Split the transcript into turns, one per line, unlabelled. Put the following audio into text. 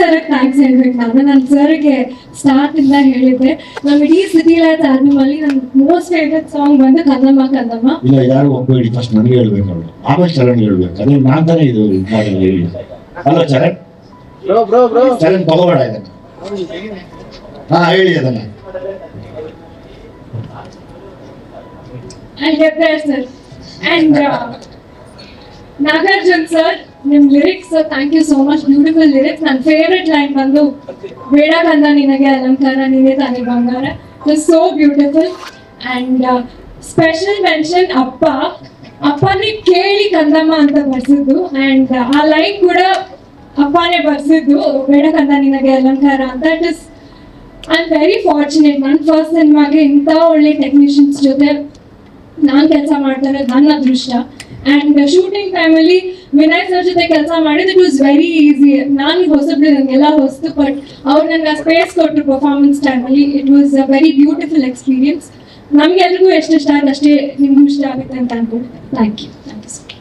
ಸರ್ಗೆ ಥ್ಯಾಂಕ್ಸ್ ಹೇಳ್ಬೇಕು. ನಾನು ಸರ್ಗೆ ಸ್ಟಾರ್ಟ್ ಇಂದ ಹೇಳಿದ್ದೆ, ನಮ್ಮ ಇಡೀ ಸಿಟಿ ಲೈಫ್ ಆಲ್ಬಮ್ ಅಲ್ಲಿ ನನ್ನ ಮೋಸ್ಟ್ ಫೇವ್ರೆಟ್ ಸಾಂಗ್ ಬಂದು ಕಂದಮ್ಮ ಕಂದಮ್ಮ.
ಇಲ್ಲ, ಯಾರು ಒಬ್ಬ ಹೇಳಿ ಫಸ್ಟ್ ನನಗೆ ಹೇಳ್ಬೇಕು, ಅವಳು ಆಮೇಲೆ ಚರಣ್ ಹೇಳ್ಬೇಕು. ಅದೇ ನಾನ್ ತಾನೇ ಇದು ಹೇಳಿ ಅಲ್ಲ ಚರಣ್, ಚರಣ್ ತಗೋಬೇಡ ಇದನ್ನ. ಹಾ ಹೇಳಿ ಅದನ್ನ.
And Debbie sir and Nagarjun sir, ನಿಮ್ಮ lyrics, thank you so much, beautiful lyrics. ನನ್ನ ಫೇವ್ರೆಟ್ ಲೈನ್ ಬಂದು ಬೇಡ ಕಂದ ನಿನಗೆ ಅಲಂಕಾರ ನೀನೇ ತಾನೇ ಬಂಗಾರ, it so beautiful. And special mention ಅಪ್ಪನೇ ಕೇಳಿ ಕಂದಮ್ಮ ಅಂತ ಬರ್ಸಿದ್ದು. ಆ್ಯಂಡ್ ಆ ಲೈನ್ ಕೂಡ ಅಪ್ಪನೇ ಬರ್ಸಿದ್ದು, ಬೇಡ ಕಂದ ನಿನಗೆ ಅಲಂಕಾರ ಅಂತ. It is I am very fortunate, ನನ್ನ ಫಸ್ಟ್ ಸಿನಿಮಾಗೆ ಇಂಥ ಒಳ್ಳೆ ಟೆಕ್ನಿಷಿಯನ್ಸ್ ಜೊತೆ ನಾನು ಕೆಲಸ ಮಾಡ್ತಾ ಇರೋದು ನನ್ನ ಅದೃಷ್ಟ. ಆ್ಯಂಡ್ ಶೂಟಿಂಗ್ ಟೈಮಲ್ಲಿ ವಿನಯ್ ಸರ್ ಜೊತೆ ಕೆಲಸ ಮಾಡಿದ್ದು ಇಟ್ ವಾಸ್ ವೆರಿ ಈಸಿ. ನಾನು ಹೊಸಬ್ರು, ನನಗೆಲ್ಲ ಹೊಸ್ತು, ಬಟ್ ಅವ್ರು ನನಗೆ ಆ ಸ್ಪೇಸ್ ಕೊಟ್ಟರು ಪರ್ಫಾರ್ಮೆನ್ಸ್ ಟೈಮಲ್ಲಿ. It was a very beautiful experience. ನಮಗೆಲ್ರಿಗೂ ಎಷ್ಟು ಇಷ್ಟ ಆಗುತ್ತೆ ಅಷ್ಟೇ ನಿಮಗೂ ಇಷ್ಟ ಆಗುತ್ತೆ ಅಂತ ಅನ್ಕೊಂಡು. Thank you so much.